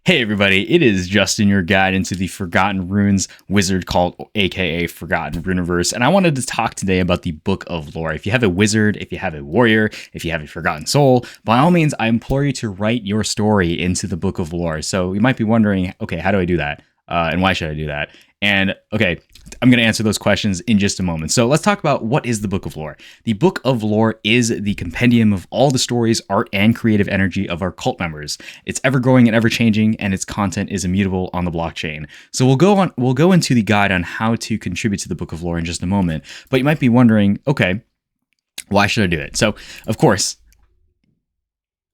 Hey everybody, it is Justin, your guide into the Forgotten Runes wizard cult, aka Forgotten Runiverse, and I wanted to talk today about the Book of Lore. If you have a wizard, if you have a warrior, if you have a forgotten soul, by all means, I implore you to write your story into the Book of Lore. So you might be wondering, okay, how do I do that? And why should I do that? And okay, I'm going to answer those questions in just a moment. So let's talk about what is the Book of Lore. The Book of Lore is the compendium of all the stories, art, and creative energy of our cult members. It's ever growing and ever changing, and its content is immutable on the blockchain. So we'll go into the guide on how to contribute to the Book of Lore in just a moment. But you might be wondering, okay, why should I do it? So of course,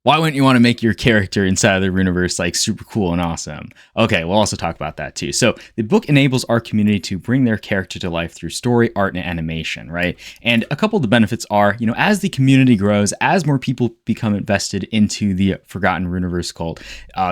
why wouldn't you want to make your character inside of the Runiverse like super cool and awesome? Okay, we'll also talk about that too. So the book enables our community to bring their character to life through story, art, and animation, right? And a couple of the benefits are, as the community grows, as more people become invested into the Forgotten Runiverse cult,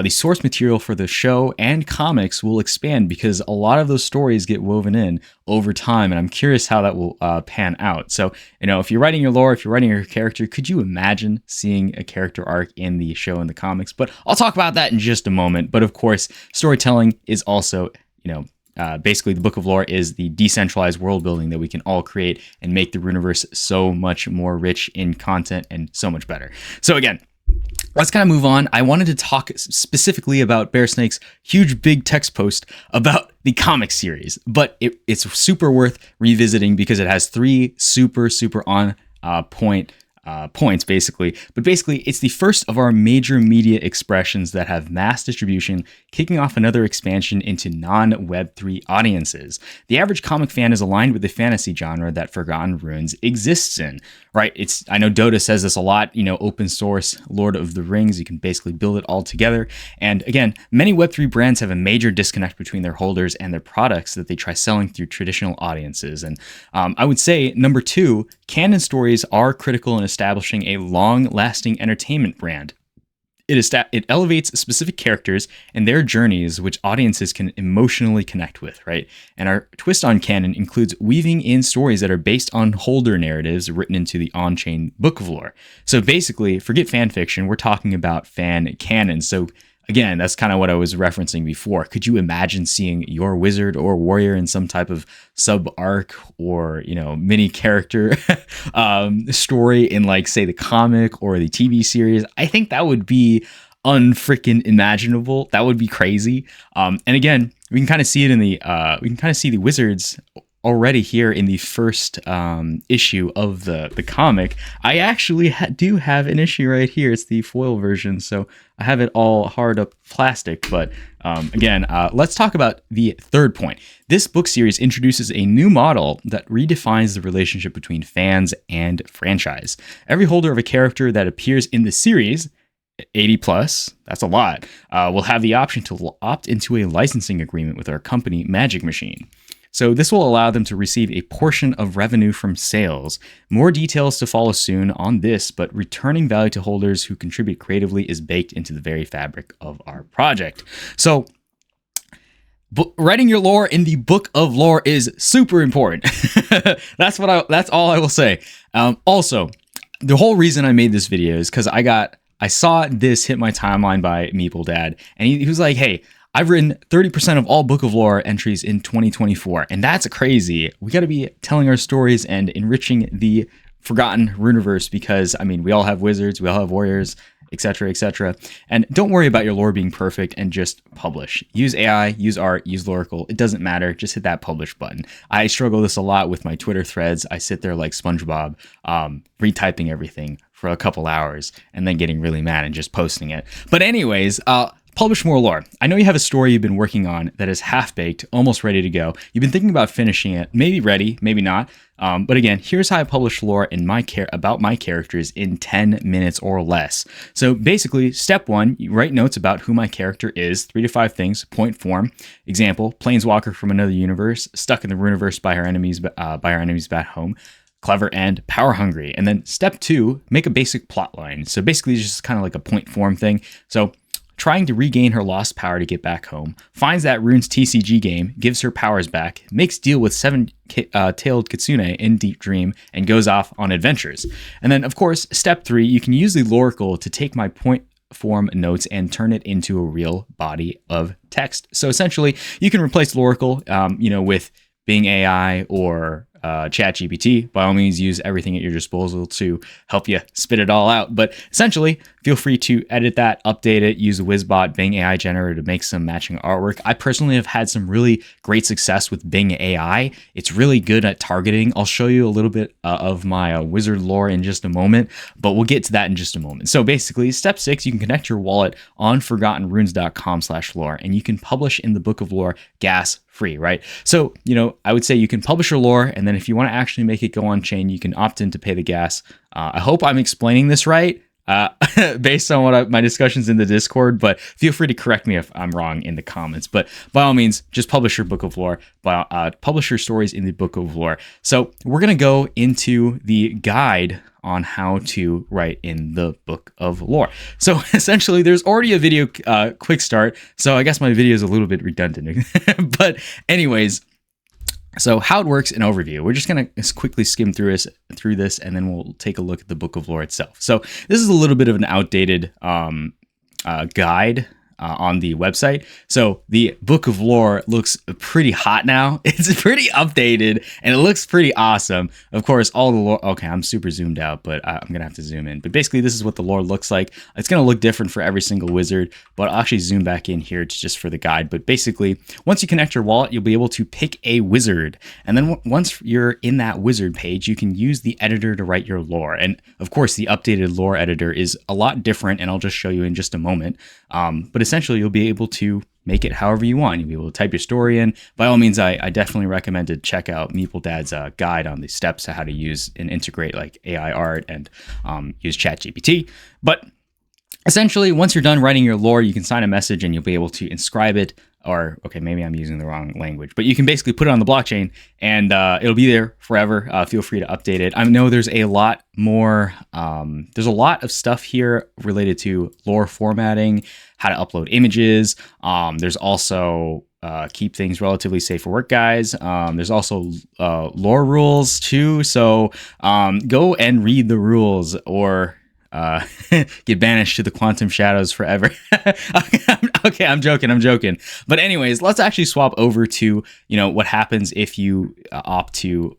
the source material for the show and comics will expand because a lot of those stories get woven in over time, and I'm curious how that will pan out. So, if you're writing your lore, if you're writing your character, could you imagine seeing a character arc in the show and the comics? But I'll talk about that in just a moment. But of course, storytelling is also, basically the Book of Lore is the decentralized world building that we can all create and make the Runiverse so much more rich in content and so much better. So again, let's kind of move on. I wanted to talk specifically about Bear Snake's huge big text post about the comic series, but it's super worth revisiting because it has three super on point points basically. But basically, it's the first of our major media expressions that have mass distribution, kicking off another expansion into non-Web3 audiences. The average comic fan is aligned with the fantasy genre that Forgotten Runes exists in, right? I know Dota says this a lot, open source Lord of the Rings, you can basically build it all together. And again, many Web3 brands have a major disconnect between their holders and their products that they try selling through traditional audiences. And I would say, number two, canon stories are critical in establishing a long-lasting entertainment brand. It elevates specific characters and their journeys, which audiences can emotionally connect with, right? And our twist on canon includes weaving in stories that are based on holder narratives written into the on-chain Book of Lore. So basically, forget fan fiction, we're talking about fan canon. So again, that's kind of what I was referencing before. Could you imagine seeing your wizard or warrior in some type of sub-arc or, mini character story in say the comic or the TV series? I think that would be unfreaking imaginable. That would be crazy. And again, we can kind of see it in the wizards already here in the first issue of the comic. I actually do have an issue right here. It's the foil version, so I have it all hard up plastic. But again, let's talk about the third point. This book series introduces a new model that redefines the relationship between fans and franchise. Every holder of a character that appears in the series, 80 plus, that's a lot, will have the option to opt into a licensing agreement with our company, Magic Machine. So this will allow them to receive a portion of revenue from sales. More details to follow soon on this, but returning value to holders who contribute creatively is baked into the very fabric of our project. So writing your lore in the Book of Lore is super important. That's all I will say. Also, the whole reason I made this video is because I saw this hit my timeline by Meeple Dad, and he was like, hey, I've written 30% of all Book of Lore entries in 2024, and that's crazy. We got to be telling our stories and enriching the Forgotten Runiverse because, we all have wizards, we all have warriors, etc., etc. And don't worry about your lore being perfect and just publish. Use AI, use art, use Loracle. It doesn't matter. Just hit that publish button. I struggle this a lot with my Twitter threads. I sit there like SpongeBob, retyping everything for a couple hours and then getting really mad and just posting it. But anyways, publish more lore. I know you have a story you've been working on that is half-baked, almost ready to go. You've been thinking about finishing it, maybe ready, maybe not. But again, here's how I publish lore about my characters in 10 minutes or less. So basically, step one, you write notes about who my character is, 3 to 5 things, point form. Example, planeswalker from another universe, stuck in the Runiverse by her enemies back home. Clever and power hungry. And then step two, make a basic plot line. So basically, it's just kind of like a point form thing. So trying to regain her lost power to get back home, finds that Rune's TCG game, gives her powers back, makes deal with seven-tailed Kitsune in Deep Dream, and goes off on adventures. And then, of course, step 3, you can use the Loracle to take my point form notes and turn it into a real body of text. So essentially, you can replace Loracle, with Bing AI or ChatGPT. By all means, use everything at your disposal to help you spit it all out. But essentially, feel free to edit that, update it, use the WizBot Bing AI generator to make some matching artwork. I personally have had some really great success with Bing AI. It's really good at targeting. I'll show you a little bit of my wizard lore in just a moment, but we'll get to that in just a moment. So basically, step 6, you can connect your wallet on forgottenrunes.com/lore, and you can publish in the Book of Lore gas free, right? So, I would say you can publish your lore, and then if you want to actually make it go on chain, you can opt in to pay the gas. I hope I'm explaining this right based on my discussions in the Discord, but feel free to correct me if I'm wrong in the comments. But by all means, just publish your Book of Lore, publish your stories in the Book of Lore. So we're going to go into the guide on how to write in the Book of Lore. So essentially, there's already a video quick start, so I guess my video is a little bit redundant. But anyways, so how it works, an overview. We're just going to quickly skim through this, and then we'll take a look at the Book of Lore itself. So this is a little bit of an outdated guide on the website. So the Book of Lore looks pretty hot now. It's pretty updated and it looks pretty awesome. Of course, all the lore, okay, I'm super zoomed out, but I'm going to have to zoom in. But basically, this is what the lore looks like. It's going to look different for every single wizard, but I'll actually zoom back in here just for the guide. But basically, once you connect your wallet, you'll be able to pick a wizard. And then once you're in that wizard page, you can use the editor to write your lore. And of course, the updated lore editor is a lot different, and I'll just show you in just a moment. But essentially, you'll be able to make it however you want. You'll be able to type your story in. By all means, I definitely recommend to check out Meeple Dad's guide on the steps to how to use and integrate like AI art and use ChatGPT. But essentially, once you're done writing your lore, you can sign a message and you'll be able to inscribe it. Or, okay, maybe I'm using the wrong language, but you can basically put it on the blockchain and it'll be there forever. Feel free to update it. I know there's a lot more, there's a lot of stuff here related to lore formatting, how to upload images. There's also keep things relatively safe for work, guys. There's also lore rules too. So go and read the rules or get banished to the quantum shadows forever. Okay, I'm joking. But anyways, let's actually swap over to, what happens if you opt to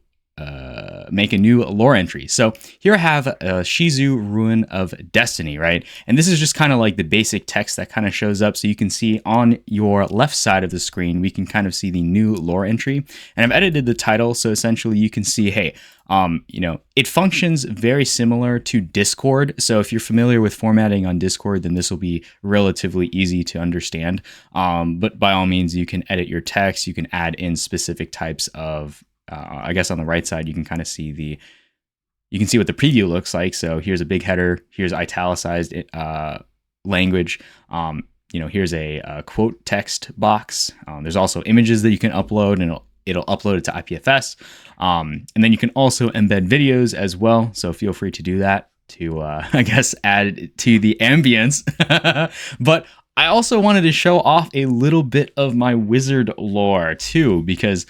make a new lore entry. So here I have Shizu Ruin of Destiny, right? And this is just kind of like the basic text that kind of shows up. So you can see on your left side of the screen, we can kind of see the new lore entry. And I've edited the title. So essentially you can see, hey, it functions very similar to Discord. So if you're familiar with formatting on Discord, then this will be relatively easy to understand. But by all means, you can edit your text. You can add in specific types of I guess on the right side, you can kind of see you can see what the preview looks like. So here's a big header. Here's italicized language. Here's a quote text box. There's also images that you can upload, and it'll upload it to IPFS. And then you can also embed videos as well. So feel free to do that to, I guess, add to the ambience. But I also wanted to show off a little bit of my wizard lore too, because,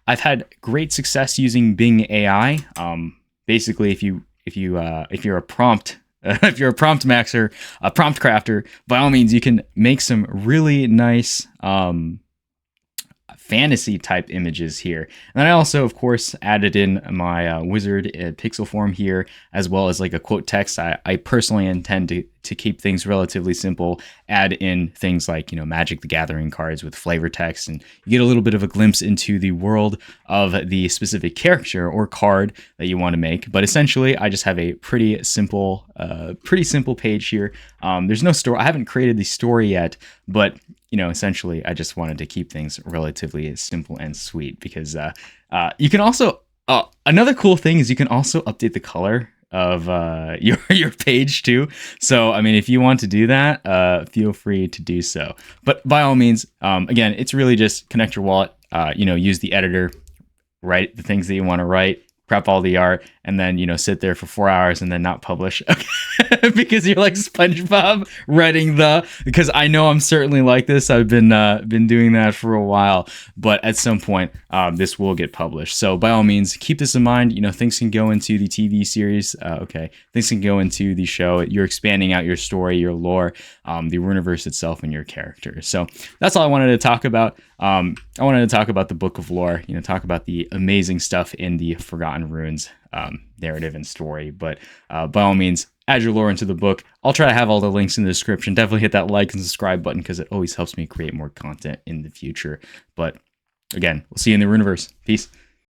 I've had great success using Bing AI. Basically, if you're a prompt maxer, a prompt crafter, by all means, you can make some really nice fantasy type images here. And then I also, of course, added in my wizard pixel form here, as well as like a quote text. I personally intend to keep things relatively simple, add in things like, Magic the Gathering cards with flavor text, and you get a little bit of a glimpse into the world of the specific character or card that you want to make. But essentially, I just have a pretty simple page here. There's no story. I haven't created the story yet, but essentially, I just wanted to keep things relatively simple and sweet, because you can also another cool thing is you can also update the color of your page too. So I mean, if you want to do that, feel free to do so. But by all means, again, it's really just connect your wallet. Use the editor, write the things that you want to write, prep all the art, and then, sit there for 4 hours and then not publish because you're like SpongeBob writing because I know I'm certainly like this. I've been doing that for a while, but at some point, this will get published. So by all means, keep this in mind. Things can go into the TV series. Things can go into the show. You're expanding out your story, your lore, the Runiverse itself, and your characters. So that's all I wanted to talk about. I wanted to talk about the Book of Lore, talk about the amazing stuff in the Forgotten Runes narrative and story. But by all means, add your lore into the book. I'll try to have all the links in the description. Definitely hit that like and subscribe button because it always helps me create more content in the future. But again, we'll see you in the Runiverse. Peace.